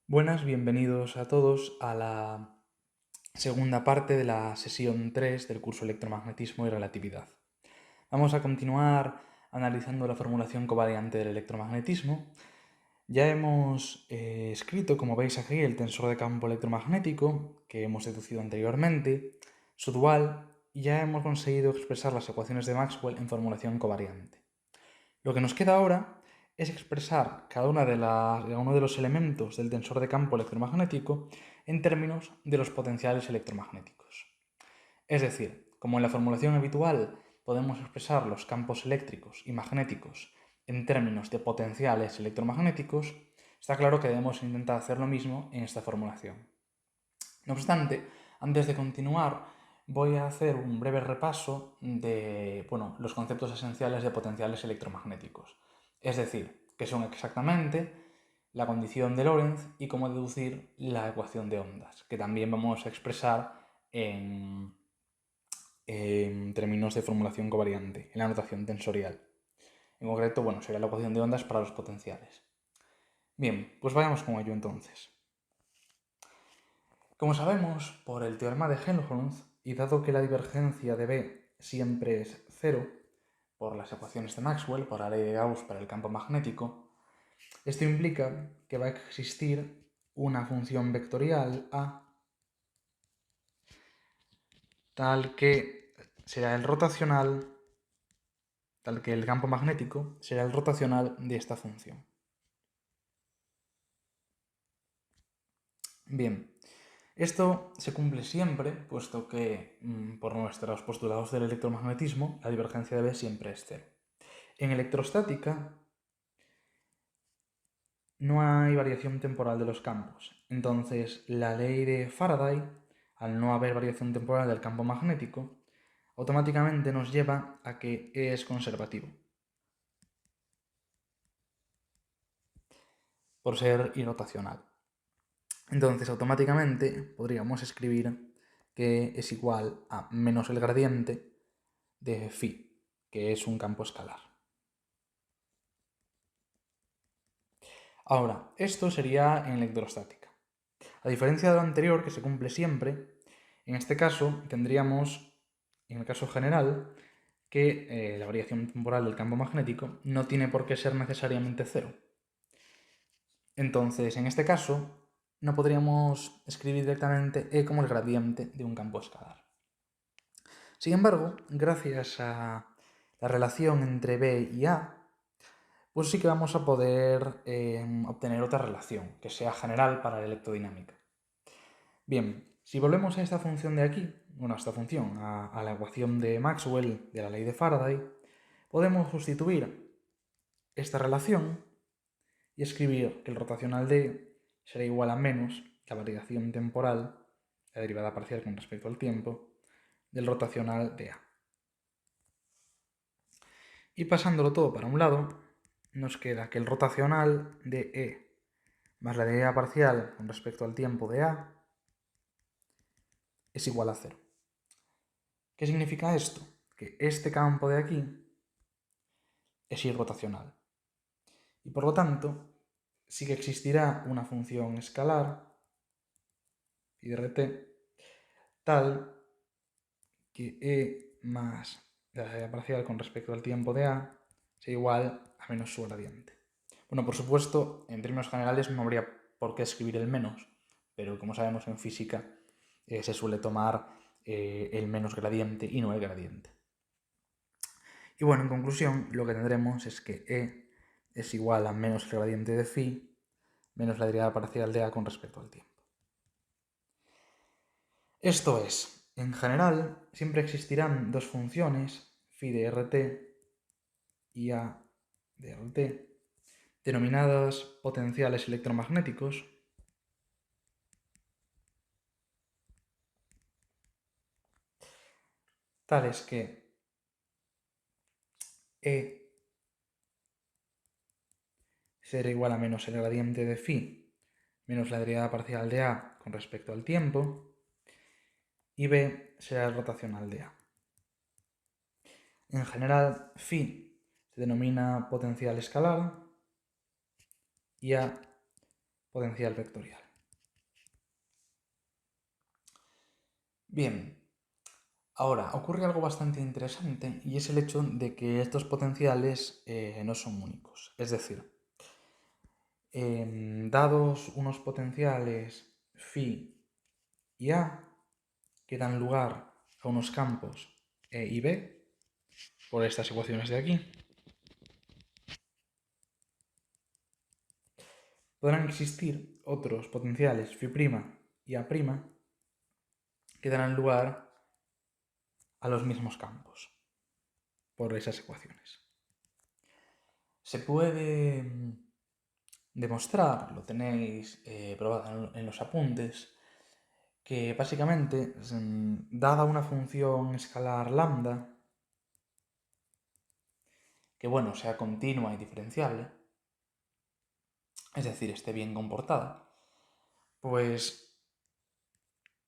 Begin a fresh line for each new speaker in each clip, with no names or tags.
Buenas, bienvenidos a todos a la segunda parte de la sesión 3 del curso Electromagnetismo y Relatividad. Vamos a continuar analizando la formulación covariante del electromagnetismo. Ya hemos escrito, como veis aquí, el tensor de campo electromagnético que hemos deducido anteriormente, su dual, y ya hemos conseguido expresar las ecuaciones de Maxwell en formulación covariante. Lo que nos queda ahora es expresar cada uno de los elementos del tensor de campo electromagnético en términos de los potenciales electromagnéticos. Es decir, como en la formulación habitual podemos expresar los campos eléctricos y magnéticos en términos de potenciales electromagnéticos, está claro que debemos intentar hacer lo mismo en esta formulación. No obstante, antes de continuar, voy a hacer un breve repaso de los conceptos esenciales de potenciales electromagnéticos. Es decir, qué son exactamente, la condición de Lorentz y cómo deducir la ecuación de ondas, que también vamos a expresar en términos de formulación covariante, en la notación tensorial. En concreto, sería la ecuación de ondas para los potenciales. Bien, pues vayamos con ello entonces. Como sabemos, por el teorema de Helmholtz, y dado que la divergencia de B siempre es cero, por las ecuaciones de Maxwell, por la ley de Gauss para el campo magnético, esto implica que va a existir una función vectorial A tal que será el rotacional, tal que el campo magnético será el rotacional de esta función. Bien, esto se cumple siempre, puesto que, por nuestros postulados del electromagnetismo, la divergencia de B siempre es cero. En electrostática no hay variación temporal de los campos. Entonces, la ley de Faraday, al no haber variación temporal del campo magnético, automáticamente nos lleva a que E es conservativo, por ser irrotacional. Entonces, automáticamente podríamos escribir que es igual a menos el gradiente de phi, que es un campo escalar. Ahora, esto sería en electrostática. A diferencia de lo anterior, que se cumple siempre, en este caso tendríamos, en el caso general, que la variación temporal del campo magnético no tiene por qué ser necesariamente cero. Entonces, en este caso, no podríamos escribir directamente E como el gradiente de un campo escalar. Sin embargo, gracias a la relación entre B y A, pues sí que vamos a poder obtener otra relación, que sea general para la electrodinámica. Bien, si volvemos a esta función de aquí, a esta función, a la ecuación de Maxwell de la ley de Faraday, podemos sustituir esta relación y escribir que el rotacional de será igual a menos la variación temporal, la derivada parcial con respecto al tiempo, del rotacional de A. Y pasándolo todo para un lado, nos queda que el rotacional de E más la derivada parcial con respecto al tiempo de A es igual a cero. ¿Qué significa esto? Que este campo de aquí es irrotacional. Y por lo tanto, sí que existirá una función escalar, phi de rt, tal que E más la derivada parcial con respecto al tiempo de A sea igual a menos su gradiente. Bueno, por supuesto, en términos generales no habría por qué escribir el menos, pero como sabemos en física se suele tomar el menos gradiente y no el gradiente. Y bueno, en conclusión, lo que tendremos es que E es igual a menos el gradiente de phi menos la derivada parcial de A con respecto al tiempo. Esto es, en general, siempre existirán dos funciones, phi de rt y A de rt, denominadas potenciales electromagnéticos, tales que E será igual a menos el gradiente de phi menos la derivada parcial de A con respecto al tiempo, y B será el rotacional de A. En general, phi se denomina potencial escalar y A potencial vectorial. Bien, ahora ocurre algo bastante interesante y es el hecho de que estos potenciales no son únicos. Es decir, dados unos potenciales phi y A que dan lugar a unos campos E y B, por estas ecuaciones de aquí, podrán existir otros potenciales phi' y A' que darán lugar a los mismos campos por esas ecuaciones. Se puede demostrar, lo tenéis probado en los apuntes, que básicamente, dada una función escalar lambda, que bueno, sea continua y diferenciable, es decir, esté bien comportada, pues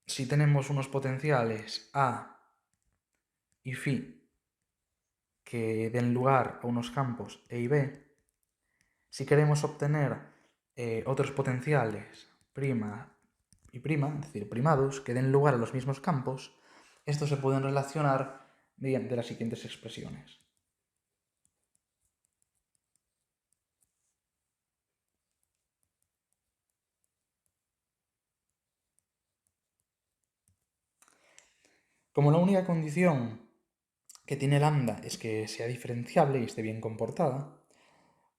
si tenemos unos potenciales A y phi que den lugar a unos campos E y B, si queremos obtener otros potenciales prima y prima, es decir, primados, que den lugar a los mismos campos, estos se pueden relacionar mediante las siguientes expresiones. Como la única condición que tiene lambda es que sea diferenciable y esté bien comportada,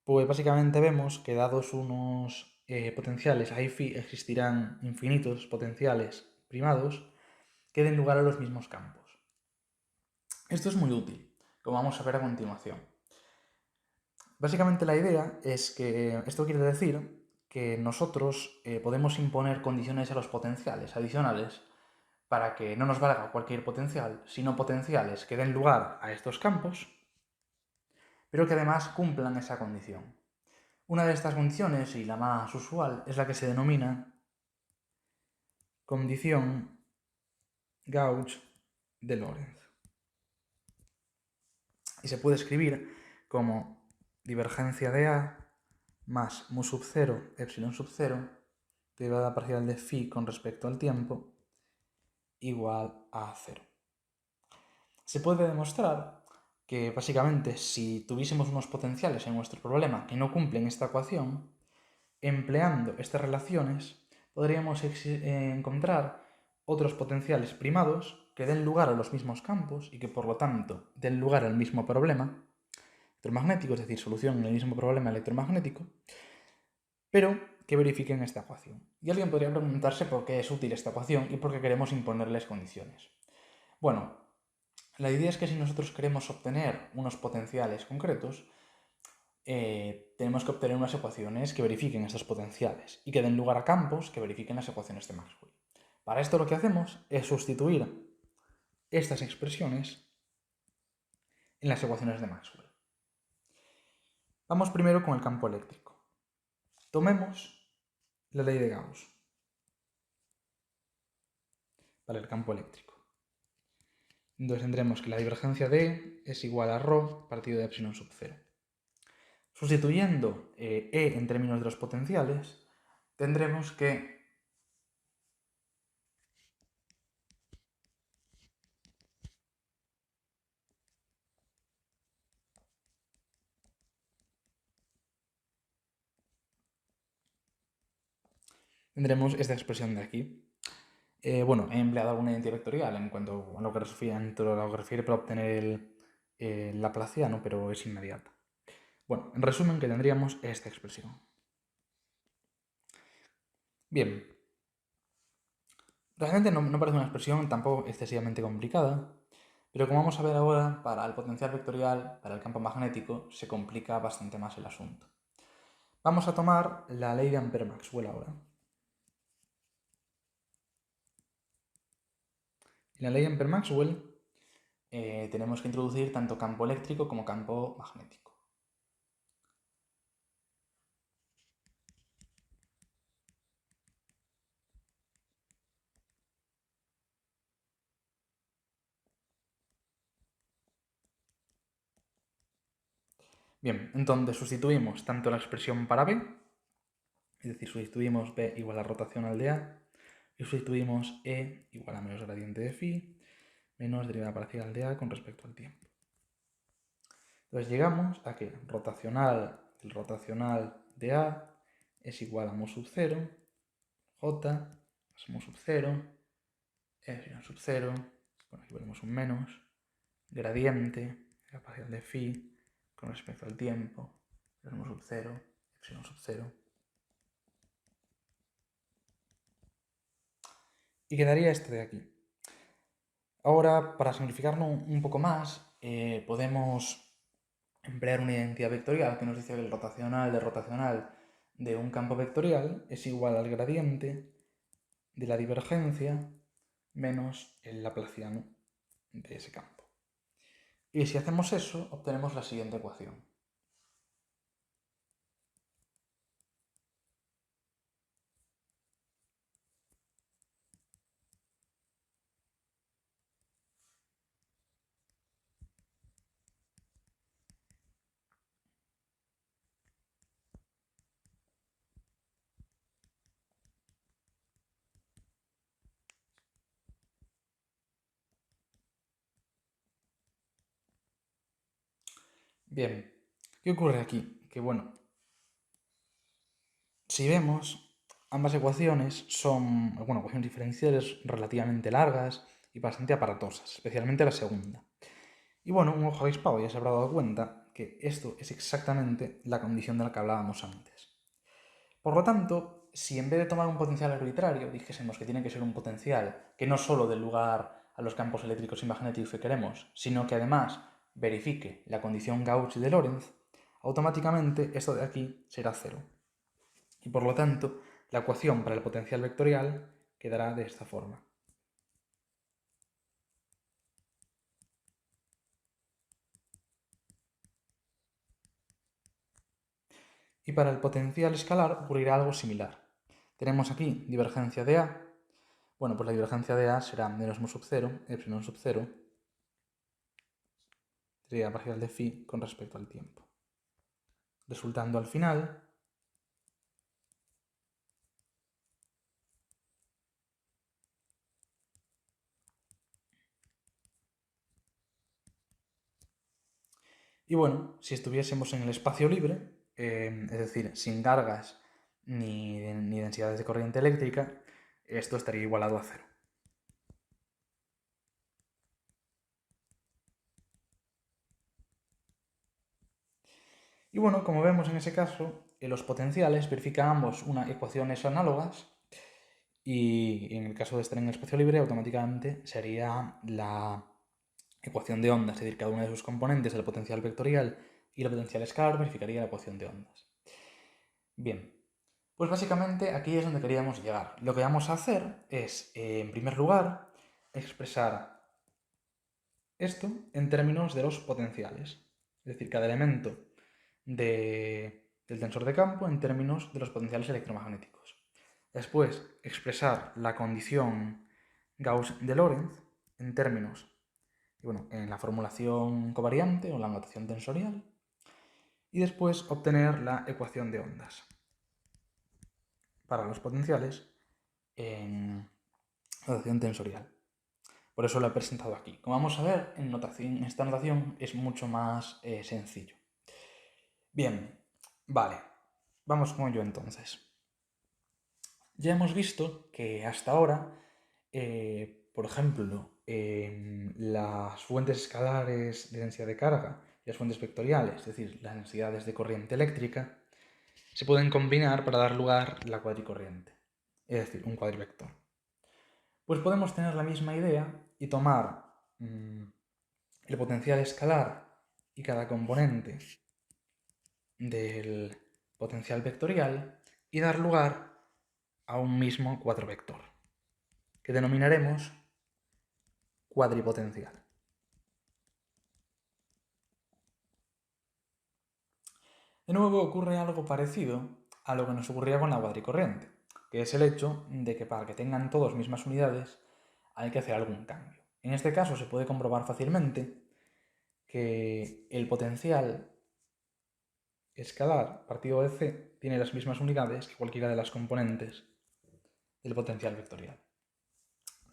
pues básicamente vemos que dados unos potenciales a y phi existirán infinitos potenciales primados que den lugar a los mismos campos. Esto es muy útil, como vamos a ver a continuación. Básicamente la idea es que esto quiere decir que nosotros podemos imponer condiciones a los potenciales adicionales para que no nos valga cualquier potencial, sino potenciales que den lugar a estos campos, pero que además cumplan esa condición. Una de estas condiciones, y la más usual, es la que se denomina condición Gauge de Lorentz. Y se puede escribir como divergencia de A más mu sub 0, epsilon sub 0, derivada parcial de phi con respecto al tiempo, igual a 0. Se puede demostrar que básicamente si tuviésemos unos potenciales en nuestro problema que no cumplen esta ecuación, empleando estas relaciones podríamos encontrar otros potenciales primados que den lugar a los mismos campos y que por lo tanto den lugar al mismo problema electromagnético, es decir, solución en el mismo problema electromagnético, pero que verifiquen esta ecuación. Y alguien podría preguntarse por qué es útil esta ecuación y por qué queremos imponerles condiciones. Bueno, la idea es que si nosotros queremos obtener unos potenciales concretos, tenemos que obtener unas ecuaciones que verifiquen estos potenciales y que den lugar a campos que verifiquen las ecuaciones de Maxwell. Para esto lo que hacemos es sustituir estas expresiones en las ecuaciones de Maxwell. Vamos primero con el campo eléctrico. Tomemos la ley de Gauss para el campo eléctrico. Entonces tendremos que la divergencia de E es igual a ρ partido de epsilon sub 0. Sustituyendo E en términos de los potenciales, tendremos que tendremos esta expresión de aquí. Bueno, he empleado alguna identidad vectorial en cuanto a lo que refiere para obtener el laplaciano, pero es inmediata. Bueno, en resumen que tendríamos esta expresión. Bien, realmente no parece una expresión tampoco excesivamente complicada, pero como vamos a ver ahora, para el potencial vectorial, para el campo magnético, se complica bastante más el asunto. Vamos a tomar la ley de Ampère-Maxwell ahora. En la ley de Ampère-Maxwell tenemos que introducir tanto campo eléctrico como campo magnético. Bien, entonces sustituimos tanto la expresión para B Es decir, sustituimos B igual a rotacional de A y sustituimos E igual a menos gradiente de phi menos derivada parcial de A con respecto al tiempo. Entonces llegamos a que el rotacional de A es igual a mu sub 0, J es mu sub 0, epsilon sub 0, bueno, aquí ponemos un menos, gradiente, la parcial de phi con respecto al tiempo, mu sub 0, epsilon sub 0. Y quedaría este de aquí. Ahora, para simplificarlo un poco más, podemos emplear una identidad vectorial que nos dice que el rotacional de un campo vectorial es igual al gradiente de la divergencia menos el laplaciano de ese campo. Y si hacemos eso, obtenemos la siguiente ecuación. Bien, ¿qué ocurre aquí? Que bueno, si vemos, ambas ecuaciones son, ecuaciones diferenciales relativamente largas y bastante aparatosas, especialmente la segunda. Y bueno, un ojo avispado ya se habrá dado cuenta que esto es exactamente la condición de la que hablábamos antes. Por lo tanto, si en vez de tomar un potencial arbitrario dijésemos que tiene que ser un potencial que no solo dé lugar a los campos eléctricos y magnéticos que queremos, sino que además verifique la condición Gauss de Lorentz, automáticamente esto de aquí será cero. Y por lo tanto, la ecuación para el potencial vectorial quedará de esta forma. Y para el potencial escalar ocurrirá algo similar. Tenemos aquí divergencia de A. Bueno, pues la divergencia de A será menos mu sub 0, epsilon sub 0, derivada parcial de phi con respecto al tiempo. Resultando al final y bueno, si estuviésemos en el espacio libre, es decir, sin cargas ni densidades de corriente eléctrica, esto estaría igualado a cero. Y bueno, como vemos en ese caso, los potenciales verifican ambos unas ecuaciones análogas y en el caso de estar en el espacio libre automáticamente sería la ecuación de ondas, es decir, cada una de sus componentes, el potencial vectorial y la potencial escalar, verificaría la ecuación de ondas. Bien, pues básicamente aquí es donde queríamos llegar. Lo que vamos a hacer es, en primer lugar, expresar esto en términos de los potenciales. Es decir, cada elemento del tensor de campo en términos de los potenciales electromagnéticos. Después, expresar la condición Gauss de Lorentz en términos, en la formulación covariante o la notación tensorial. Y después obtener la ecuación de ondas para los potenciales en notación tensorial. Por eso lo he presentado aquí. Como vamos a ver, esta notación es mucho más sencillo. Bien, vale. Vamos con ello entonces. Ya hemos visto que hasta ahora, por ejemplo, las fuentes escalares de densidad de carga y las fuentes vectoriales, es decir, las densidades de corriente eléctrica, se pueden combinar para dar lugar a la cuadricorriente, es decir, un cuadrivector. Pues podemos tener la misma idea y tomar el potencial escalar y cada componente del potencial vectorial y dar lugar a un mismo cuadrovector, que denominaremos cuadripotencial. De nuevo ocurre algo parecido a lo que nos ocurría con la cuadricorriente, que es el hecho de que para que tengan todos mismas unidades hay que hacer algún cambio. En este caso se puede comprobar fácilmente que el potencial escalar partido de C tiene las mismas unidades que cualquiera de las componentes del potencial vectorial.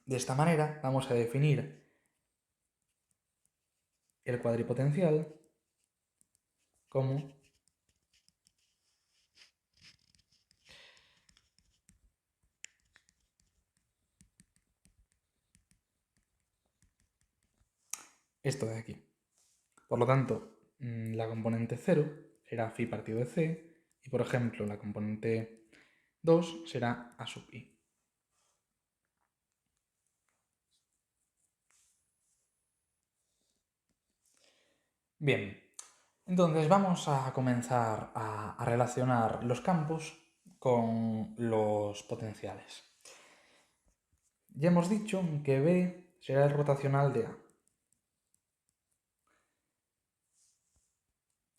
De esta manera vamos a definir el cuadripotencial como esto de aquí. Por lo tanto, la componente 0 será phi partido de c y, por ejemplo, la componente 2 será a sub i. Bien, entonces vamos a comenzar a relacionar los campos con los potenciales. Ya hemos dicho que B será el rotacional de A.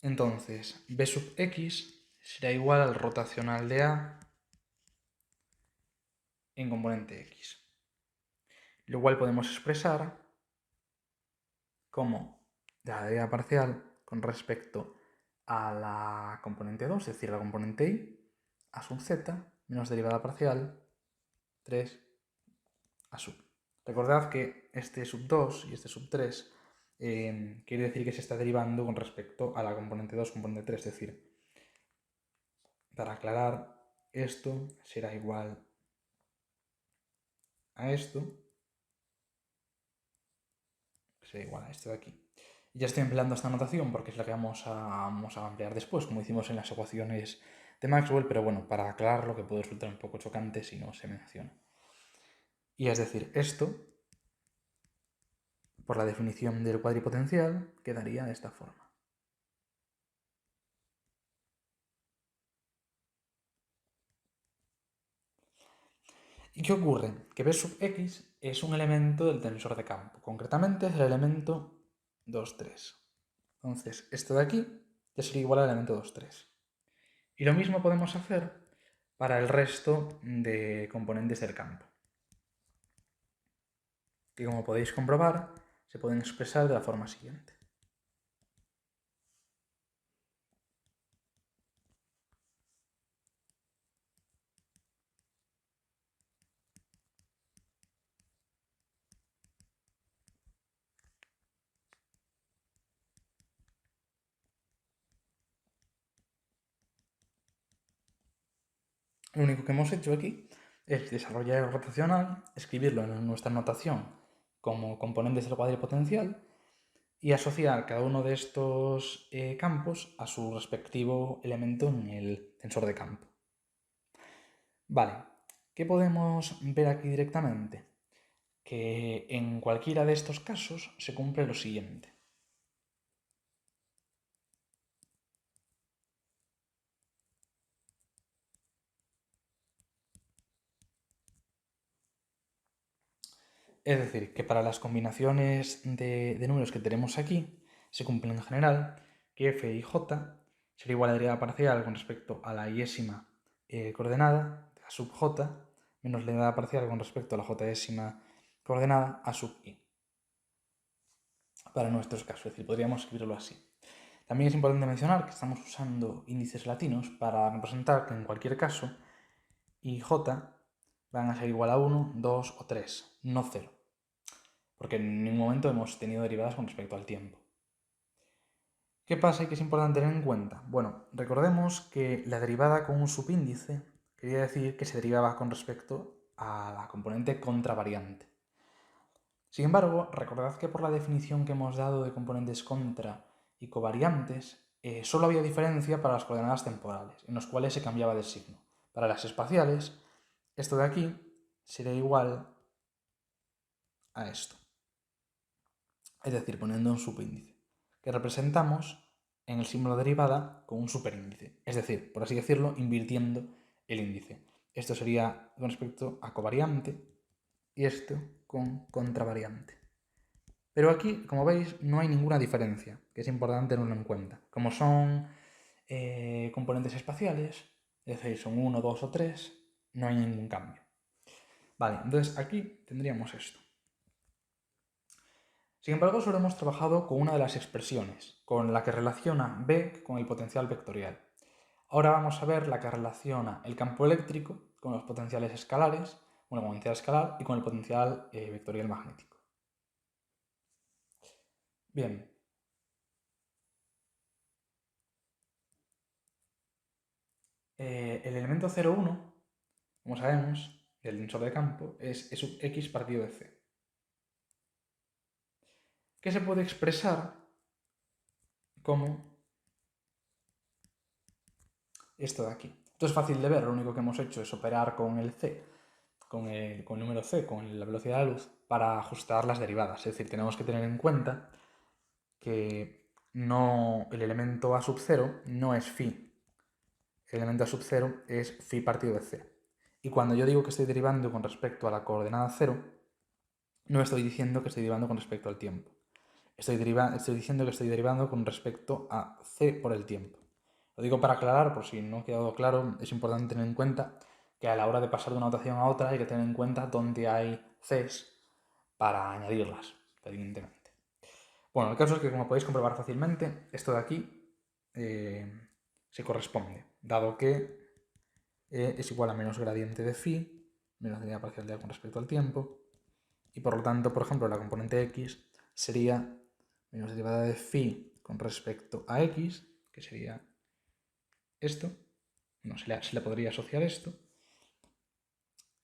Entonces, B sub x será igual al rotacional de A en componente x. Lo cual podemos expresar como la derivada parcial con respecto a la componente 2, es decir, la componente y, a sub z menos derivada parcial 3 a sub. Recordad que este sub 2 y este sub 3 quiere decir que se está derivando con respecto a la componente 2, componente 3, es decir, para aclarar, esto será igual a esto, será igual a esto de aquí. Y ya estoy empleando esta notación porque es la que vamos a ampliar después, como hicimos en las ecuaciones de Maxwell, pero bueno, para aclararlo, que puede resultar un poco chocante si no se menciona. Y es decir, esto, por la definición del cuadripotencial, quedaría de esta forma. ¿Y qué ocurre? Que B sub x es un elemento del tensor de campo. Concretamente es el elemento 2, 3. Entonces, esto de aquí ya sería igual al elemento 2, 3. Y lo mismo podemos hacer para el resto de componentes del campo, que como podéis comprobar, se pueden expresar de la forma siguiente. Lo único que hemos hecho aquí es desarrollar el rotacional, escribirlo en nuestra notación como componentes del cuadripotencial y asociar cada uno de estos campos a su respectivo elemento en el tensor de campo. Vale, ¿qué podemos ver aquí directamente? Que en cualquiera de estos casos se cumple lo siguiente. Es decir, que para las combinaciones de números que tenemos aquí, se cumplen en general que f y j será igual a la derivada parcial con respecto a la y-ésima coordenada a sub j menos la derivada parcial con respecto a la j-ésima coordenada a sub i. Para nuestros casos, es decir, podríamos escribirlo así. También es importante mencionar que estamos usando índices latinos para representar que en cualquier caso i y j van a ser igual a 1, 2 o 3, no 0. Porque en ningún momento hemos tenido derivadas con respecto al tiempo. ¿Qué pasa y qué es importante tener en cuenta? Bueno, recordemos que la derivada con un subíndice quería decir que se derivaba con respecto a la componente contravariante. Sin embargo, recordad que por la definición que hemos dado de componentes contra y covariantes, solo había diferencia para las coordenadas temporales, en las cuales se cambiaba de signo. Para las espaciales, esto de aquí sería igual a esto. Es decir, poniendo un subíndice, que representamos en el símbolo derivada con un superíndice. Es decir, por así decirlo, invirtiendo el índice. Esto sería con respecto a covariante y esto con contravariante. Pero aquí, como veis, no hay ninguna diferencia, que es importante tenerlo en cuenta. Como son componentes espaciales, es decir, son 1, 2 o 3, no hay ningún cambio. Vale, entonces aquí tendríamos esto. Sin embargo, solo hemos trabajado con una de las expresiones, con la que relaciona B con el potencial vectorial. Ahora vamos a ver la que relaciona el campo eléctrico con los potenciales escalares, con el potencial escalar y con el potencial vectorial magnético. Bien. El elemento 0,1, como sabemos, del tensor de campo, es E sub x partido de c, que se puede expresar como esto de aquí. Esto es fácil de ver, lo único que hemos hecho es operar con el c, con el número c, con la velocidad de la luz, para ajustar las derivadas. Es decir, tenemos que tener en cuenta que el elemento a sub 0 no es phi. El elemento a sub 0 es phi partido de c. Y cuando yo digo que estoy derivando con respecto a la coordenada 0, no estoy diciendo que estoy derivando con respecto al tiempo. Estoy diciendo que estoy derivando con respecto a c por el tiempo. Lo digo para aclarar, por si no ha quedado claro, es importante tener en cuenta que a la hora de pasar de una notación a otra hay que tener en cuenta dónde hay cs para añadirlas, evidentemente. Bueno, el caso es que, como podéis comprobar fácilmente, esto de aquí se corresponde, dado que es igual a menos gradiente de phi, menos derivada parcial de a con respecto al tiempo, y por lo tanto, por ejemplo, la componente x sería menos derivada de phi con respecto a x, que sería esto, no se le podría asociar esto,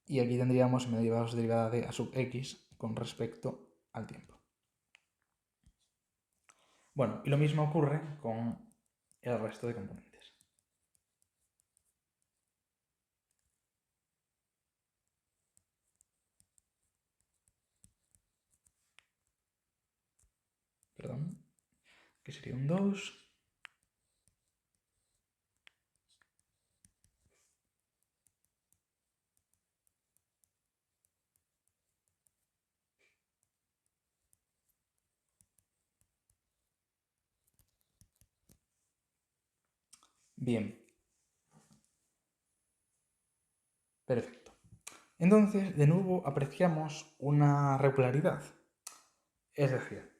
y aquí tendríamos menos derivada de a sub x con respecto al tiempo. Bueno, y lo mismo ocurre con el resto de componentes. Perdón, que sería un 2. Bien. Perfecto. Entonces, de nuevo, apreciamos una regularidad. Es decir,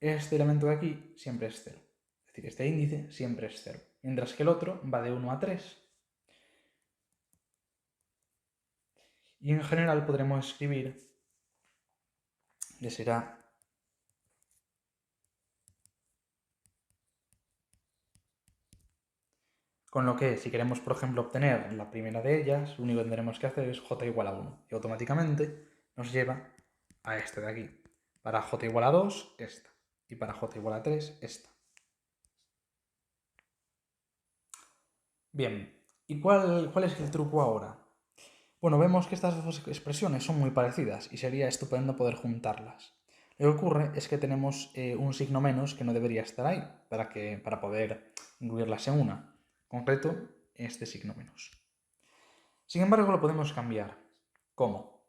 este elemento de aquí siempre es 0. Es decir, este índice siempre es 0. Mientras que el otro va de 1 a 3. Y en general podremos escribir que será con lo que, si queremos, por ejemplo, obtener la primera de ellas, lo único que tendremos que hacer es j igual a 1. Y automáticamente nos lleva a este de aquí. Para j igual a 2, esta. Y para j igual a 3, esta. Bien, ¿y cuál es el truco ahora? Bueno, vemos que estas dos expresiones son muy parecidas y sería estupendo poder juntarlas. Lo que ocurre es que tenemos un signo menos que no debería estar ahí para poder incluirlas en una. En concreto, este signo menos. Sin embargo, lo podemos cambiar. ¿Cómo?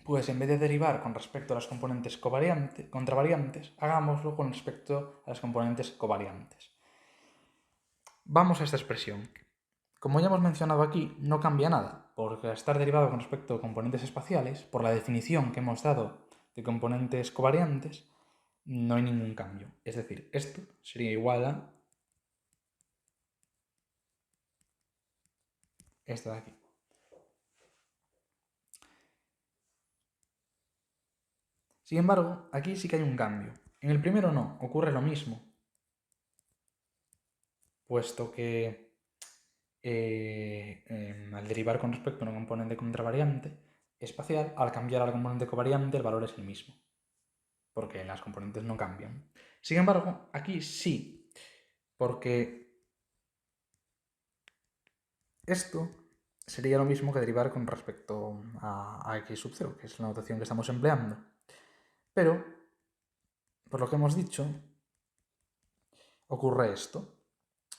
Pues en vez de derivar con respecto a las componentes contravariantes, hagámoslo con respecto a las componentes covariantes. Vamos a esta expresión. Como ya hemos mencionado aquí, no cambia nada, porque al estar derivado con respecto a componentes espaciales, por la definición que hemos dado de componentes covariantes, no hay ningún cambio. Es decir, esto sería igual a esto de aquí. Sin embargo, aquí sí que hay un cambio. En el primero no, ocurre lo mismo, puesto que al derivar con respecto a una componente contravariante espacial, al cambiar a la componente covariante el valor es el mismo, porque las componentes no cambian. Sin embargo, aquí sí, porque esto sería lo mismo que derivar con respecto a x sub 0, que es la notación que estamos empleando. Pero, por lo que hemos dicho, ocurre esto.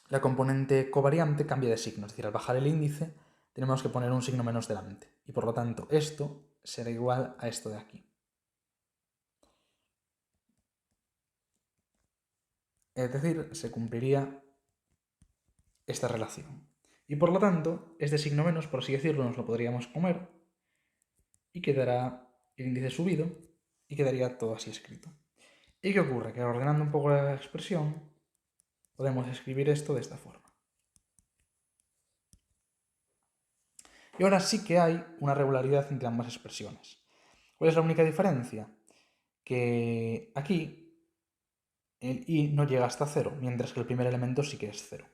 La componente covariante cambia de signo, es decir, al bajar el índice tenemos que poner un signo menos delante. Y por lo tanto, esto será igual a esto de aquí. Es decir, se cumpliría esta relación. Y por lo tanto, este signo menos, por así decirlo, nos lo podríamos comer y quedará el índice subido y quedaría todo así escrito. ¿Y qué ocurre? Que ordenando un poco la expresión, podemos escribir esto de esta forma. Y ahora sí que hay una regularidad entre ambas expresiones. ¿Cuál es la única diferencia? Que aquí el i no llega hasta 0, mientras que el primer elemento sí que es 0.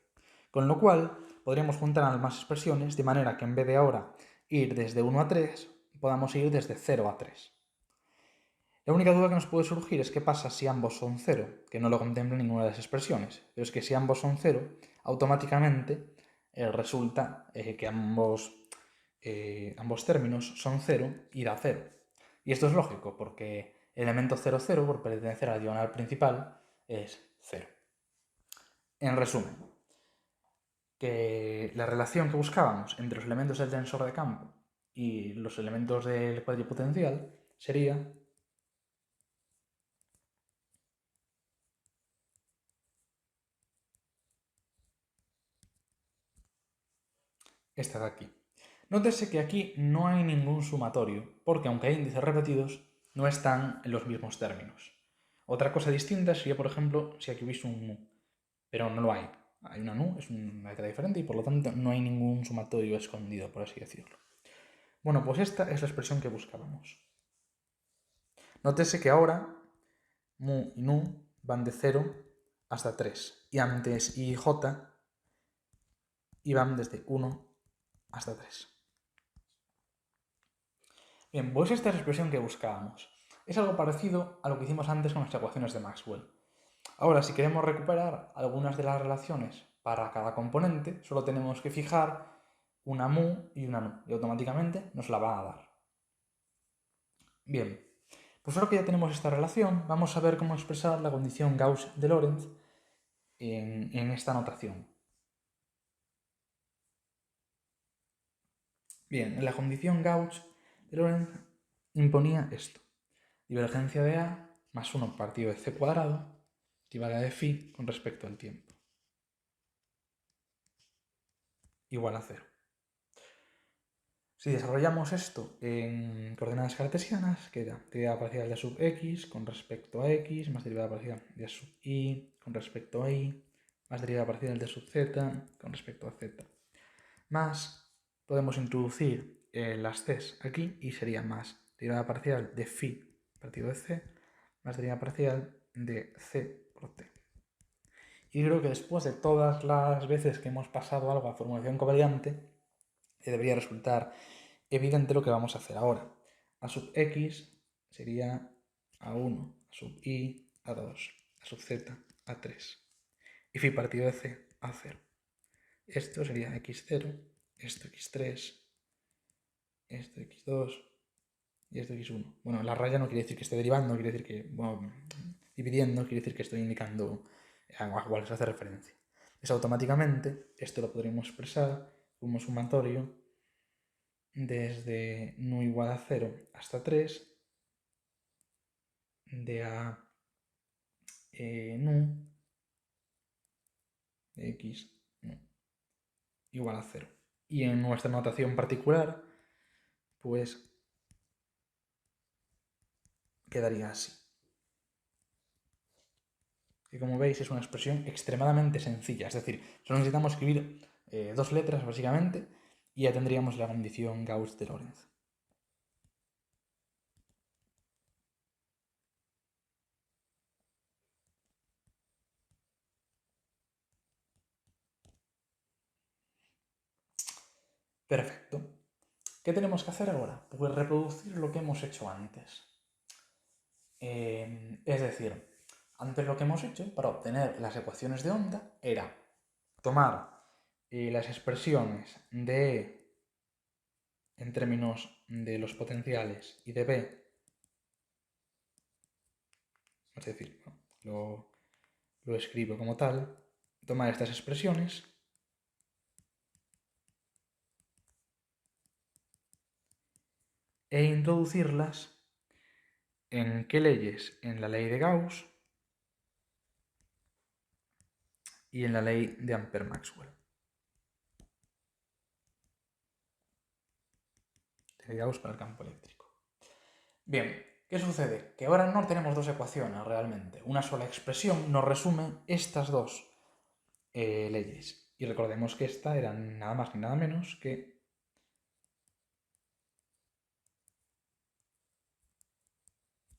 Con lo cual, podríamos juntar ambas expresiones de manera que en vez de ahora ir desde 1 a 3, podamos ir desde 0 a 3. La única duda que nos puede surgir es qué pasa si ambos son 0, que no lo contempla ninguna de las expresiones. Pero es que si ambos son 0, automáticamente resulta que ambos términos son 0 y da 0. Y esto es lógico, porque el elemento 0, 0, por pertenecer a la diagonal principal, es 0. En resumen, que la relación que buscábamos entre los elementos del tensor de campo y los elementos del cuadripotencial sería esta de aquí. Nótese que aquí no hay ningún sumatorio, porque aunque hay índices repetidos, no están en los mismos términos. Otra cosa distinta sería, por ejemplo, si aquí hubiese un nu, pero no lo hay. Hay una nu, es una letra diferente y por lo tanto no hay ningún sumatorio escondido, por así decirlo. Bueno, pues esta es la expresión que buscábamos. Nótese que ahora mu y nu van de 0 hasta 3 y antes i y j iban desde 1 hasta 3. Bien, pues esta es la expresión que buscábamos. Es algo parecido a lo que hicimos antes con las ecuaciones de Maxwell. Ahora, si queremos recuperar algunas de las relaciones para cada componente, solo tenemos que fijar una mu y una nu, y automáticamente nos la va a dar. Bien, pues ahora que ya tenemos esta relación, vamos a ver cómo expresar la condición Gauss de Lorentz en esta notación. Bien, la condición Gauss de Lorentz imponía esto. Divergencia de A más 1 partido de C cuadrado equivale a de phi con respecto al tiempo. Igual a 0. Si desarrollamos esto en coordenadas cartesianas, queda derivada parcial de sub x con respecto a x, más derivada parcial de sub y con respecto a y, más derivada parcial de sub z con respecto a z. Más, podemos introducir las c's aquí y sería más derivada parcial de phi partido de c, más derivada parcial de c por t. Y creo que después de todas las veces que hemos pasado algo a formulación covariante, debería resultar evidente lo que vamos a hacer ahora. A sub x sería a1, a sub y, a2, a sub z, a3. Y phi partido de c, a 0. Esto sería x0, esto x3, esto x2 y esto x1. Bueno, la raya no quiere decir que esté derivando, quiere decir que, bueno, dividiendo, quiere decir que estoy indicando a cuál se hace referencia. Entonces, automáticamente, esto lo podríamos expresar como sumatorio desde nu igual a 0 hasta 3 de a nu de x nu igual a 0. Y en nuestra notación particular, pues quedaría así. Que como veis es una expresión extremadamente sencilla, es decir, solo necesitamos escribir dos letras básicamente y ya tendríamos la condición Gauss de Lorentz. Perfecto. ¿Qué tenemos que hacer ahora? Pues reproducir lo que hemos hecho antes. Es decir, antes lo que hemos hecho para obtener las ecuaciones de onda era tomar las expresiones de E en términos de los potenciales y de B, es decir, lo escribo como tal, tomar estas expresiones e introducirlas ¿en qué leyes? En la ley de Gauss y en la ley de Ampère-Maxwell. De Gauss para el campo eléctrico. Bien, ¿qué sucede? Que ahora no tenemos dos ecuaciones realmente. Una sola expresión nos resume estas dos leyes. Y recordemos que esta era nada más ni nada menos que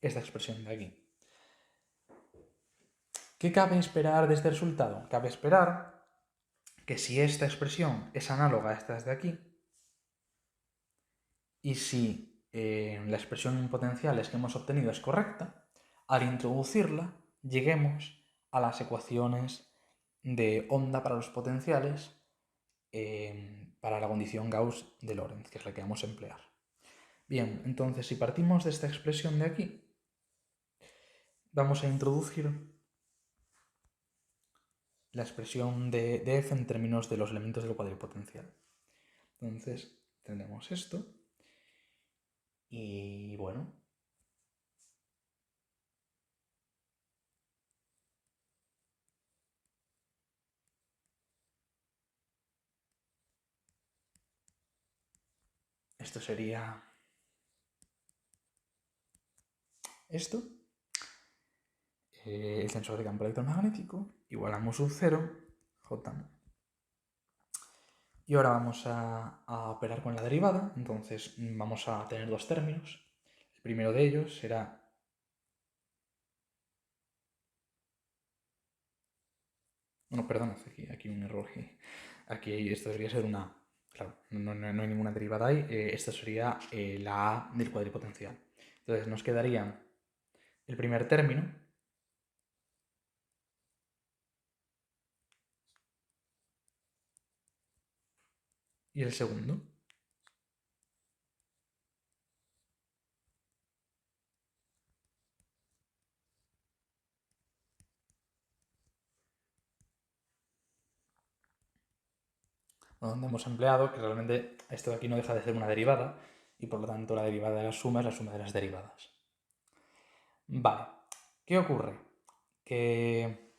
esta expresión de aquí. ¿Qué cabe esperar de este resultado? Cabe esperar que si esta expresión es análoga a estas de aquí, y si la expresión potenciales que hemos obtenido es correcta, al introducirla lleguemos a las ecuaciones de onda para los potenciales para la condición Gauss de Lorentz, que es la que vamos a emplear. Bien, entonces si partimos de esta expresión de aquí, vamos a introducir la expresión de f en términos de los elementos del cuadripotencial. Entonces tendremos esto y bueno, esto sería esto, el tensor de campo electromagnético igual a mu sub 0, j mu. Y ahora vamos a operar con la derivada, entonces vamos a tener dos términos. El primero de ellos será bueno, perdón, aquí un error. Aquí esto debería ser una... Claro, no hay ninguna derivada ahí. Esto sería la A del cuadripotencial. Entonces nos quedaría el primer término. Y el segundo. Donde hemos empleado que realmente esto de aquí no deja de ser una derivada. Y por lo tanto la derivada de la suma es la suma de las derivadas. Vale. ¿Qué ocurre? Que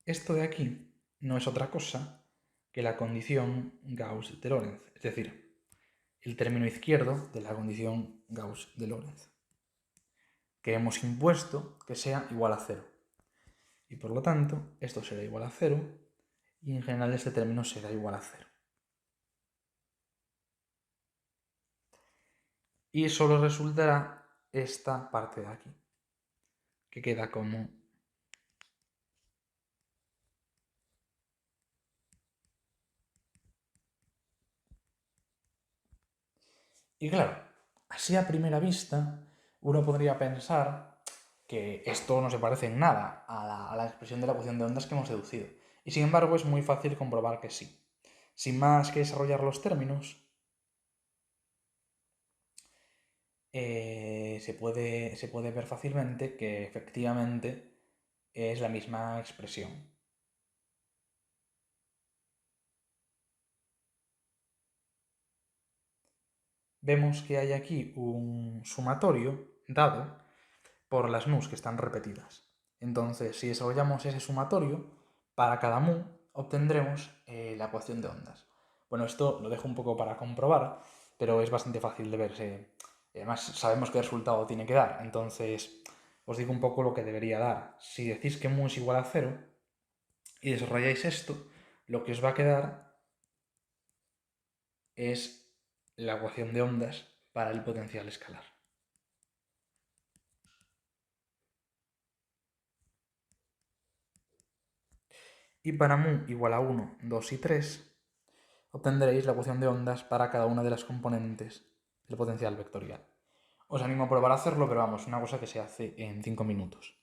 esto de aquí no es otra cosa que la condición Gauss de Lorentz, es decir, el término izquierdo de la condición Gauss de Lorentz, que hemos impuesto que sea igual a 0. Y por lo tanto, esto será igual a 0 y en general este término será igual a 0. Y solo resultará esta parte de aquí, que queda como y claro, así a primera vista, uno podría pensar que esto no se parece en nada a la expresión de la ecuación de ondas que hemos deducido. Y sin embargo es muy fácil comprobar que sí. Sin más que desarrollar los términos, se puede ver fácilmente que efectivamente es la misma expresión. Vemos que hay aquí un sumatorio dado por las mu's que están repetidas. Entonces, si desarrollamos ese sumatorio, para cada mu obtendremos la ecuación de ondas. Bueno, esto lo dejo un poco para comprobar, pero es bastante fácil de ver. Además, sabemos qué resultado tiene que dar. Entonces, os digo un poco lo que debería dar. Si decís que mu es igual a 0 y desarrolláis esto, lo que os va a quedar es la ecuación de ondas para el potencial escalar. Y para mu igual a 1, 2 y 3, obtendréis la ecuación de ondas para cada una de las componentes del potencial vectorial. Os animo a probar a hacerlo, pero vamos, una cosa que se hace en 5 minutos.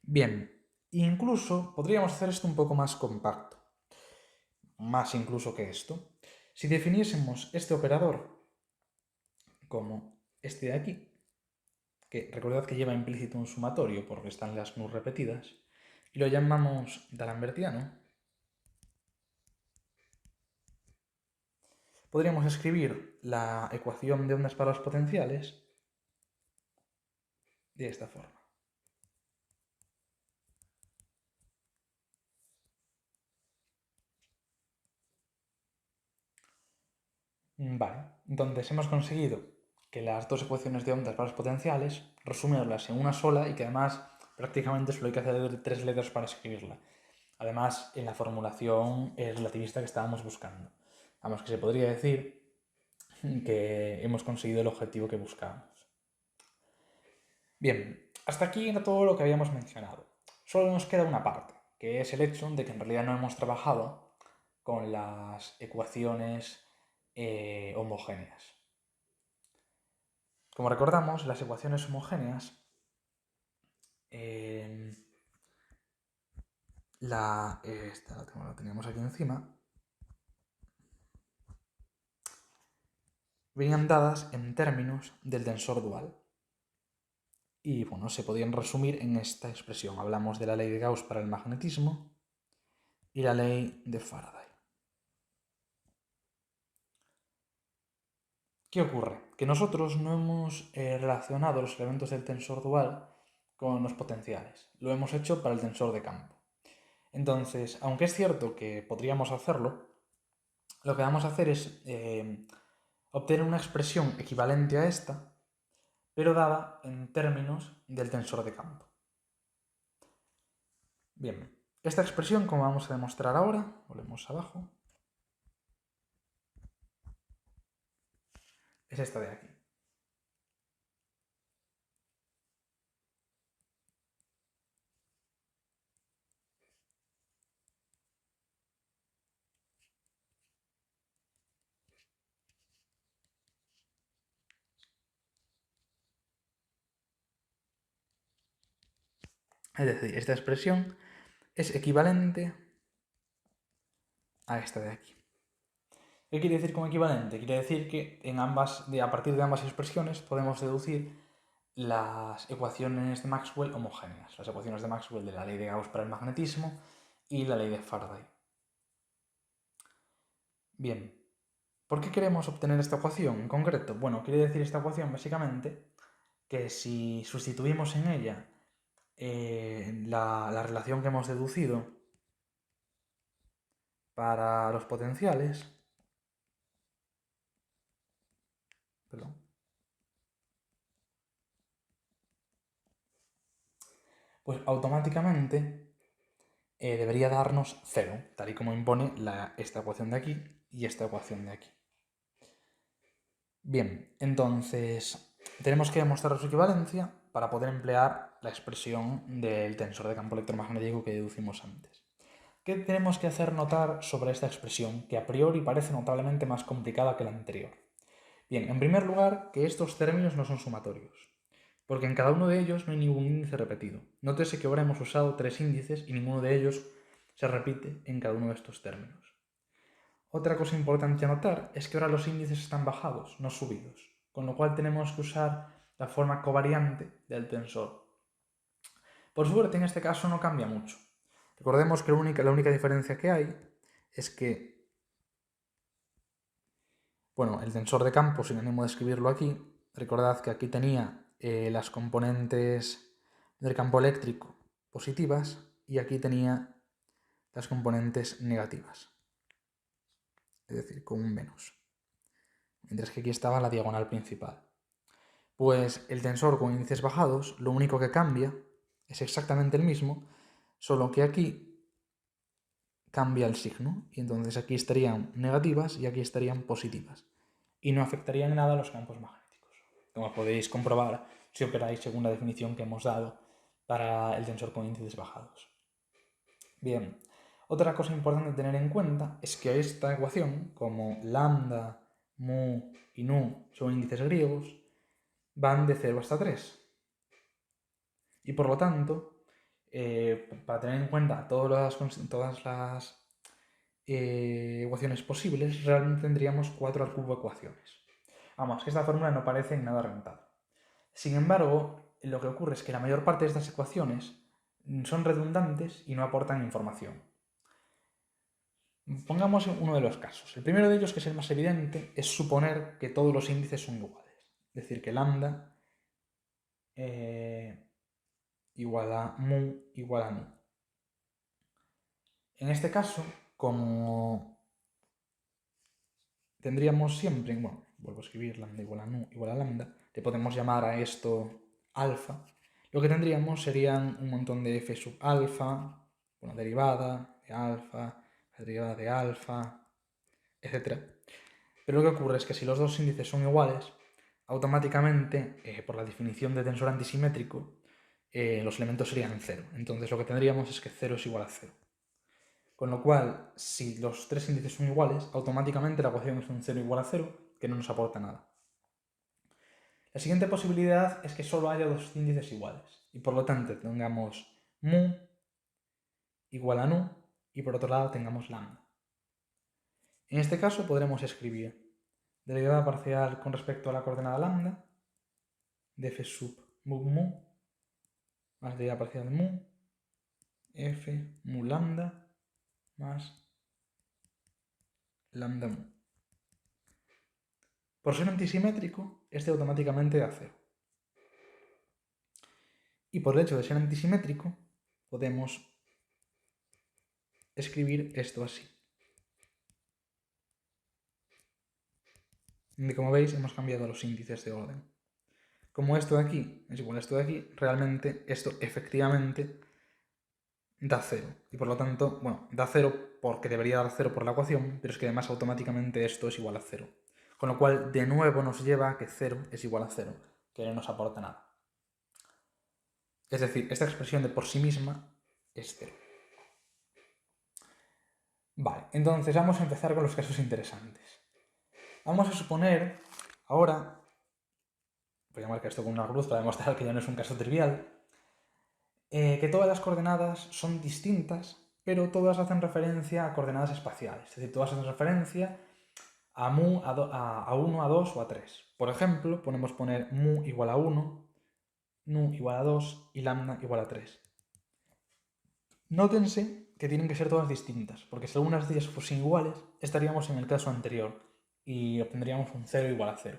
Bien, incluso podríamos hacer esto un poco más compacto, más incluso que esto. Si definiésemos este operador como este de aquí, que recordad que lleva implícito un sumatorio porque están las mu's repetidas, y lo llamamos d'Alembertiano, podríamos escribir la ecuación de ondas para los potenciales de esta forma. Vale, entonces hemos conseguido que las dos ecuaciones de ondas para los potenciales, resumirlas en una sola y que además prácticamente solo hay que hacer 3 letras para escribirla. Además, en la formulación relativista que estábamos buscando. Vamos, que se podría decir que hemos conseguido el objetivo que buscábamos. Bien, hasta aquí era todo lo que habíamos mencionado. Solo nos queda una parte, que es el hecho de que en realidad no hemos trabajado con las ecuaciones homogéneas. Como recordamos, las ecuaciones homogéneas esta la teníamos aquí encima, venían dadas en términos del tensor dual. Y bueno, se podían resumir en esta expresión. Hablamos de la ley de Gauss para el magnetismo y la ley de Faraday. ¿Qué ocurre? Que nosotros no hemos relacionado los elementos del tensor dual con los potenciales. Lo hemos hecho para el tensor de campo. Entonces, aunque es cierto que podríamos hacerlo, lo que vamos a hacer es obtener una expresión equivalente a esta, pero dada en términos del tensor de campo. Bien, esta expresión, como vamos a demostrar ahora, volvemos abajo, es esta de aquí. Es decir, esta expresión es equivalente a esta de aquí. ¿Qué quiere decir con equivalente? Quiere decir que a partir de ambas expresiones podemos deducir las ecuaciones de Maxwell homogéneas, las ecuaciones de Maxwell de la ley de Gauss para el magnetismo y la ley de Faraday. Bien, ¿por qué queremos obtener esta ecuación en concreto? Bueno, quiere decir esta ecuación básicamente que si sustituimos en ella la relación que hemos deducido para los potenciales, pues automáticamente debería darnos 0, tal y como impone esta ecuación de aquí y esta ecuación de aquí. Bien, entonces tenemos que demostrar su equivalencia para poder emplear la expresión del tensor de campo electromagnético que deducimos antes. ¿Qué tenemos que hacer notar sobre esta expresión, que a priori parece notablemente más complicada que la anterior? Bien, en primer lugar, que estos términos no son sumatorios, porque en cada uno de ellos no hay ningún índice repetido. Nótese que ahora hemos usado 3 índices y ninguno de ellos se repite en cada uno de estos términos. Otra cosa importante a notar es que ahora los índices están bajados, no subidos, con lo cual tenemos que usar la forma covariante del tensor. Por suerte, en este caso no cambia mucho. Recordemos que la única diferencia que hay es que, bueno, el tensor de campo, sin ánimo de escribirlo aquí, recordad que aquí tenía las componentes del campo eléctrico positivas y aquí tenía las componentes negativas, es decir, con un menos. Mientras que aquí estaba la diagonal principal. Pues el tensor con índices bajados, lo único que cambia es exactamente el mismo, solo que aquí cambia el signo, y entonces aquí estarían negativas y aquí estarían positivas, y no afectarían en nada a los campos magnéticos, como podéis comprobar si operáis según la definición que hemos dado para el tensor con índices bajados. Bien, otra cosa importante a tener en cuenta es que esta ecuación, como lambda, mu y nu son índices griegos, van de 0 hasta 3. Y por lo tanto, para tener en cuenta todas las ecuaciones posibles, realmente tendríamos 4 al cubo ecuaciones. Vamos, que esta fórmula no parece en nada rentable. Sin embargo, lo que ocurre es que la mayor parte de estas ecuaciones son redundantes y no aportan información. Pongamos uno de los casos. El primero de ellos, que es el más evidente, es suponer que todos los índices son iguales. Es decir, que lambda igual a mu igual a nu. En este caso, como tendríamos siempre, bueno, vuelvo a escribir lambda igual a nu igual a lambda, le podemos llamar a esto alfa, lo que tendríamos serían un montón de f sub alfa, una derivada de alfa, la derivada de alfa, etc. Pero lo que ocurre es que si los dos índices son iguales, automáticamente, por la definición de tensor antisimétrico, los elementos serían 0. Entonces lo que tendríamos es que 0 es igual a 0. Con lo cual, si los tres índices son iguales, automáticamente la ecuación es un 0 igual a 0, que no nos aporta nada. La siguiente posibilidad es que solo haya dos índices iguales, y por lo tanto tengamos mu igual a nu, y por otro lado tengamos lambda. En este caso podremos escribir derivada parcial con respecto a la coordenada lambda de f sub mu más derivada parcial de mu, f mu lambda más lambda mu. Por ser antisimétrico, este automáticamente da 0. Y por el hecho de ser antisimétrico, podemos escribir esto así. Y como veis, hemos cambiado los índices de orden. Como esto de aquí es igual a esto de aquí, realmente esto efectivamente da 0. Y por lo tanto, bueno, da 0 porque debería dar 0 por la ecuación, pero es que además automáticamente esto es igual a 0. Con lo cual, de nuevo nos lleva a que 0 es igual a 0, que no nos aporta nada. Es decir, esta expresión de por sí misma es 0. Vale, entonces vamos a empezar con los casos interesantes. Vamos a suponer, ahora, voy a marcar esto con una cruz para demostrar que ya no es un caso trivial, que todas las coordenadas son distintas, pero todas hacen referencia a coordenadas espaciales. Es decir, todas hacen referencia a mu, a 1, a 2 o a 3. Por ejemplo, podemos poner mu igual a 1, nu igual a 2 y lambda igual a 3. Nótense que tienen que ser todas distintas, porque si algunas de ellas fuesen iguales, estaríamos en el caso anterior y obtendríamos un 0 igual a 0.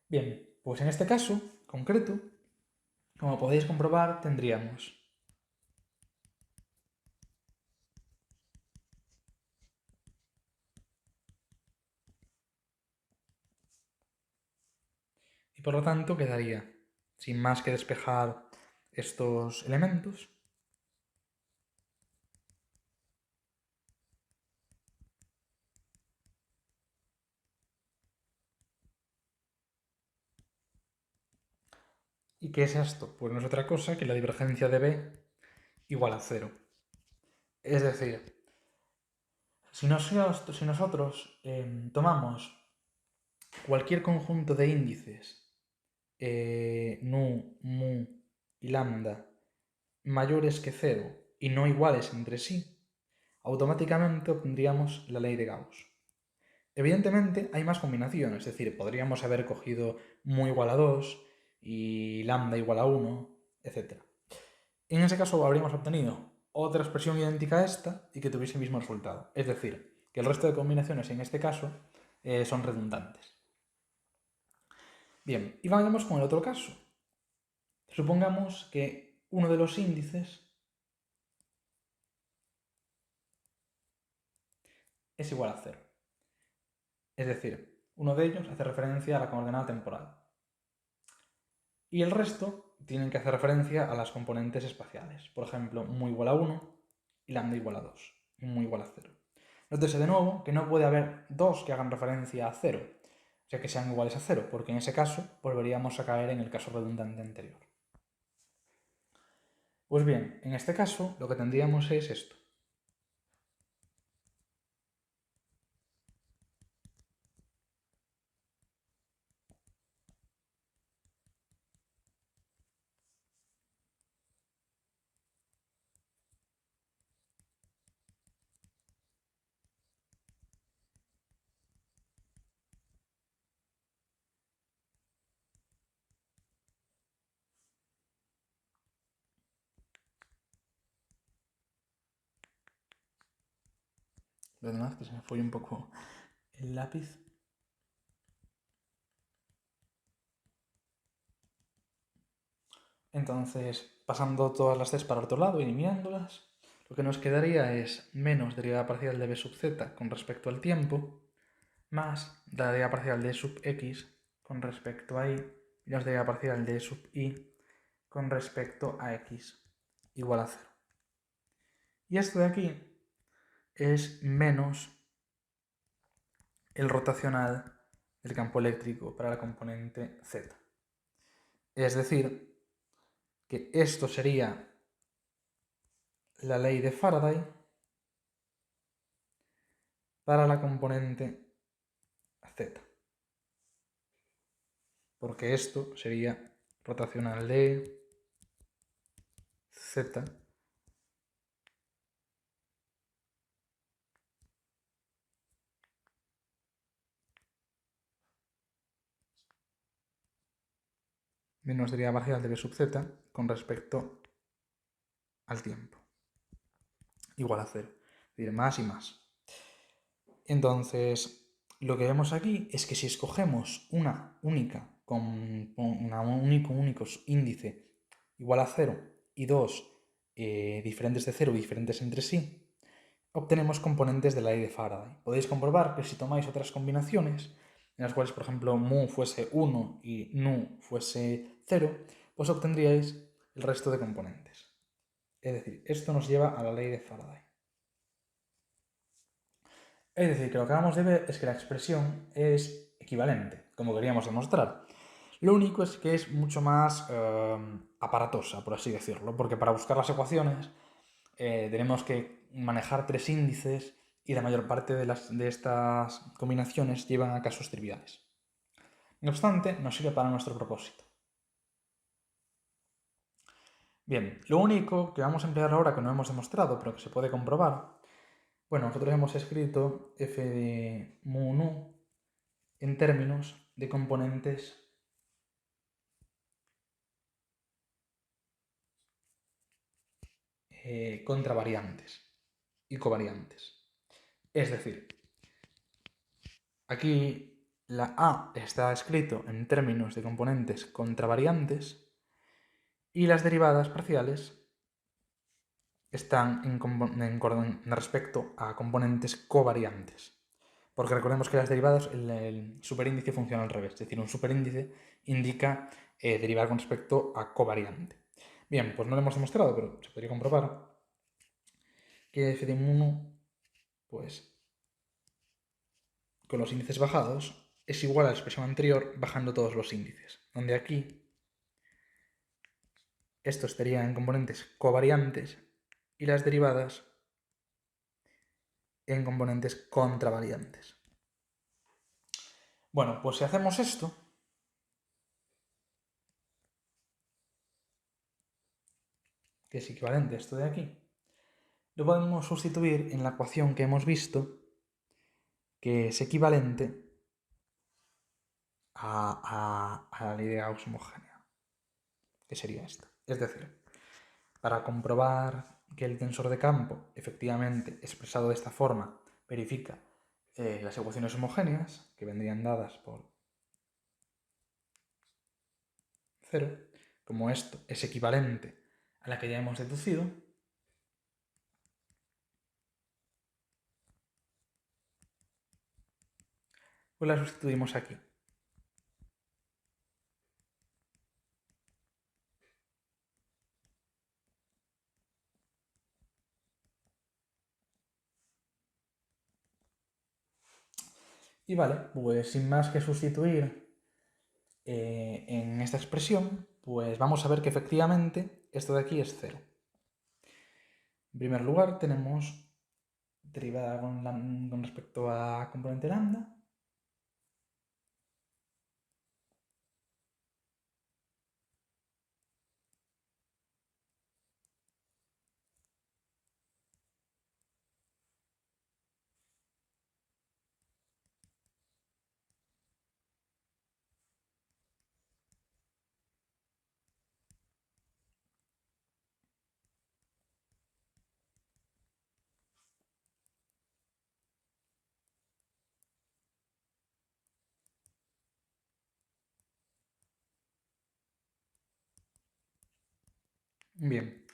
Bien, pues en este caso concreto, como podéis comprobar, tendríamos y por lo tanto quedaría, sin más que despejar estos elementos, ¿y qué es esto? Pues no es otra cosa que la divergencia de B igual a 0. Es decir, si nosotros tomamos cualquier conjunto de índices nu, mu y lambda mayores que 0 y no iguales entre sí, automáticamente obtendríamos la ley de Gauss. Evidentemente hay más combinaciones, es decir, podríamos haber cogido mu igual a 2 y lambda igual a 1, etc. En ese caso habríamos obtenido otra expresión idéntica a esta y que tuviese el mismo resultado. Es decir, que el resto de combinaciones en este caso son redundantes. Bien, y vayamos con el otro caso. Supongamos que uno de los índices es igual a 0. Es decir, uno de ellos hace referencia a la coordenada temporal. Y el resto tienen que hacer referencia a las componentes espaciales. Por ejemplo, mu igual a 1 y lambda igual a 2. Y mu igual a 0. Nótese de nuevo que no puede haber dos que hagan referencia a 0, o sea que sean iguales a 0, porque en ese caso volveríamos a caer en el caso redundante anterior. Pues bien, en este caso lo que tendríamos es esto. Lo demás que se me fue un poco el lápiz. Entonces, pasando todas las Cs para el otro lado y eliminándolas, lo que nos quedaría es menos derivada parcial de b sub z con respecto al tiempo, más la derivada parcial de sub x con respecto a y, y la derivada parcial de sub y con respecto a x igual a 0. Y esto de aquí es menos el rotacional del campo eléctrico para la componente Z. Es decir, que esto sería la ley de Faraday para la componente Z. Porque esto sería rotacional de Z menos derivada parcial de B sub Z con respecto al tiempo. Igual a 0. Es decir, más y más. Entonces, lo que vemos aquí es que si escogemos una única con un único índice igual a 0 y dos diferentes de 0 y diferentes entre sí, obtenemos componentes de la ley de Faraday. Podéis comprobar que si tomáis otras combinaciones, en las cuales, por ejemplo, mu fuese 1 y nu fuese 0, pues obtendríais el resto de componentes. Es decir, esto nos lleva a la ley de Faraday. Es decir, que lo que acabamos de ver es que la expresión es equivalente, como queríamos demostrar. Lo único es que es mucho más aparatosa, por así decirlo, porque para buscar las ecuaciones tenemos que manejar 3 índices y la mayor parte de estas combinaciones llevan a casos triviales. No obstante, nos sirve para nuestro propósito. Bien, lo único que vamos a emplear ahora que no hemos demostrado, pero que se puede comprobar, bueno, nosotros hemos escrito f de mu nu en términos de componentes contravariantes y covariantes. Es decir, aquí la A está escrito en términos de componentes contravariantes y las derivadas parciales están en respecto a componentes covariantes. Porque recordemos que las derivadas, el superíndice funciona al revés. Es decir, un superíndice indica derivar con respecto a covariante. Bien, pues no lo hemos demostrado, pero se podría comprobar que f de 1, pues con los índices bajados, es igual a la expresión anterior bajando todos los índices. Donde aquí estos estarían en componentes covariantes y las derivadas en componentes contravariantes. Bueno, pues si hacemos esto, que es equivalente a esto de aquí, lo podemos sustituir en la ecuación que hemos visto, que es equivalente a la ley de Gauss homogénea, que sería esta. Es decir, para comprobar que el tensor de campo, efectivamente expresado de esta forma, verifica las ecuaciones homogéneas, que vendrían dadas por 0, como esto es equivalente a la que ya hemos deducido, pues la sustituimos aquí. Y vale, pues sin más que sustituir en esta expresión, pues vamos a ver que efectivamente esto de aquí es 0. En primer lugar tenemos derivada con respecto a componente lambda. Bien.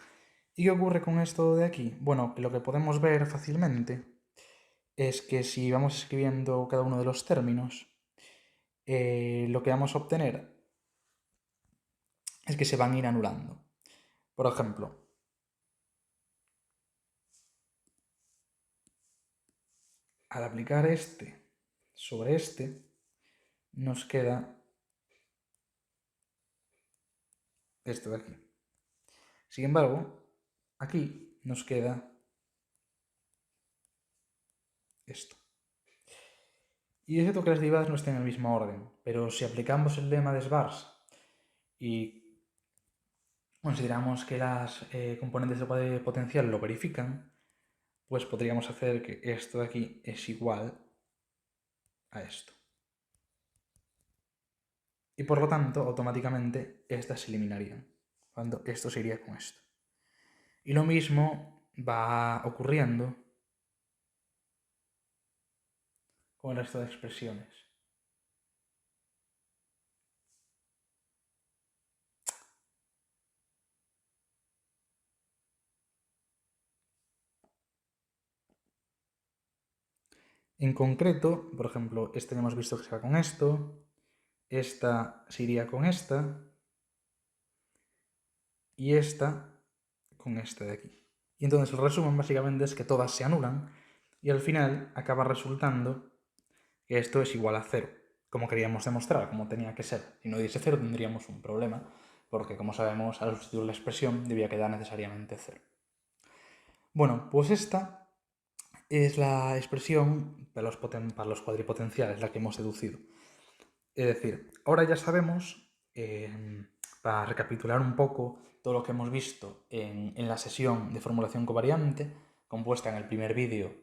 ¿Y qué ocurre con esto de aquí? Bueno, lo que podemos ver fácilmente es que si vamos escribiendo cada uno de los términos, lo que vamos a obtener es que se van a ir anulando. Por ejemplo, al aplicar este sobre este nos queda esto de aquí. Sin embargo, aquí nos queda esto. Y es cierto que las derivadas no están en el mismo orden, pero si aplicamos el lema de Schwarz y consideramos que las componentes de potencial lo verifican, pues podríamos hacer que esto de aquí es igual a esto. Y por lo tanto, automáticamente, estas se eliminarían, cuando esto se iría con esto. Y lo mismo va ocurriendo con el resto de expresiones. En concreto, por ejemplo, este ya hemos visto que se va con esto, esta se iría con esta, y esta con esta de aquí. Y entonces el resumen básicamente es que todas se anulan y al final acaba resultando que esto es igual a 0, como queríamos demostrar, como tenía que ser. Si no diese 0 tendríamos un problema, porque como sabemos, al sustituir la expresión debía quedar necesariamente 0. Bueno, pues esta es la expresión para los cuadripotenciales, la que hemos deducido. Es decir, ahora ya sabemos, para recapitular un poco todo lo que hemos visto en la sesión de formulación covariante, compuesta en el primer vídeo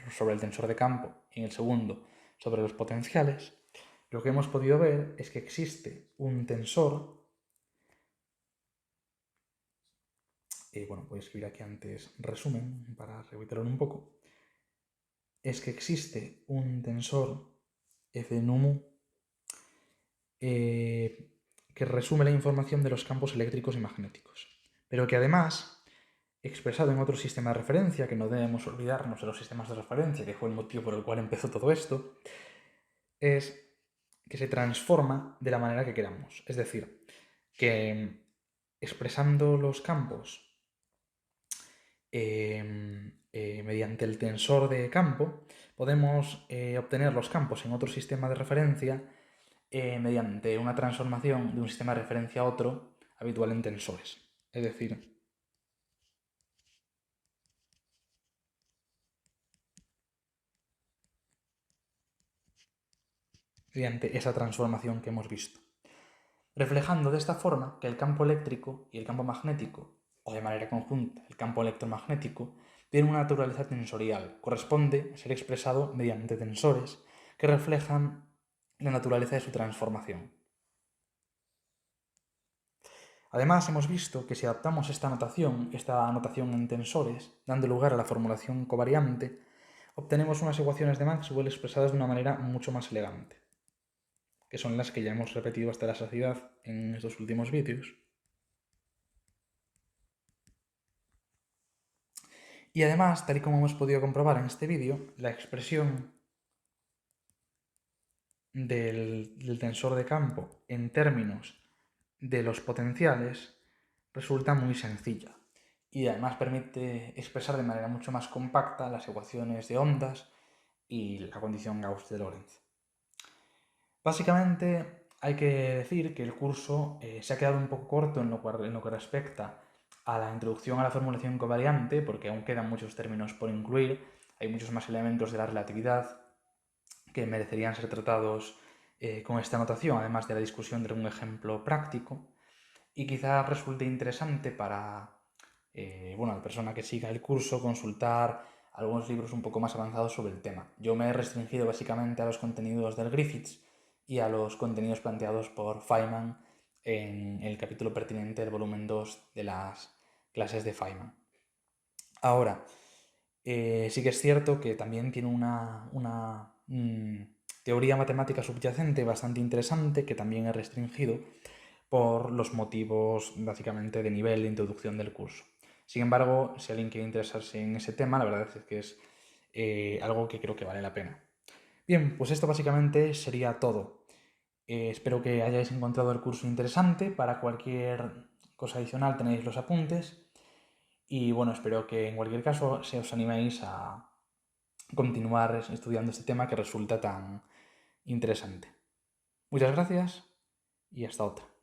sobre el tensor de campo y en el segundo sobre los potenciales, lo que hemos podido ver es que existe un tensor, bueno, voy a escribir aquí antes resumen para recapitular un poco, es que existe un tensor f de nu mu que resume la información de los campos eléctricos y magnéticos, pero que además, expresado en otro sistema de referencia, que no debemos olvidarnos de los sistemas de referencia, que fue el motivo por el cual empezó todo esto, es que se transforma de la manera que queramos. Es decir, que expresando los campos mediante el tensor de campo, podemos obtener los campos en otro sistema de referencia mediante una transformación de un sistema de referencia a otro habitual en tensores. Es decir, mediante esa transformación que hemos visto. Reflejando de esta forma que el campo eléctrico y el campo magnético, o de manera conjunta el campo electromagnético, tienen una naturaleza tensorial, corresponde a ser expresado mediante tensores que reflejan la naturaleza de su transformación. Además, hemos visto que si adaptamos esta notación en tensores, dando lugar a la formulación covariante, obtenemos unas ecuaciones de Maxwell expresadas de una manera mucho más elegante, que son las que ya hemos repetido hasta la saciedad en estos últimos vídeos. Y además, tal y como hemos podido comprobar en este vídeo, la expresión del tensor de campo en términos de los potenciales resulta muy sencilla y además permite expresar de manera mucho más compacta las ecuaciones de ondas y la condición Gauss de Lorentz. Básicamente hay que decir que el curso se ha quedado un poco corto en lo que respecta a la introducción a la formulación covariante, porque aún quedan muchos términos por incluir, hay muchos más elementos de la relatividad que merecerían ser tratados con esta notación, además de la discusión de un ejemplo práctico, y quizás resulte interesante para la persona que siga el curso consultar algunos libros un poco más avanzados sobre el tema. Yo me he restringido básicamente a los contenidos del Griffiths y a los contenidos planteados por Feynman en el capítulo pertinente del volumen 2 de las clases de Feynman. Ahora, sí que es cierto que también tiene una teoría matemática subyacente bastante interesante que también he restringido por los motivos básicamente de nivel de introducción del curso. Sin embargo, si alguien quiere interesarse en ese tema, la verdad es que es algo que creo que vale la pena. Bien, pues esto básicamente sería todo. Espero que hayáis encontrado el curso interesante. Para cualquier cosa adicional tenéis los apuntes. Y bueno, espero que en cualquier caso se os animéis a continuar estudiando este tema que resulta tan interesante. Muchas gracias y hasta otra.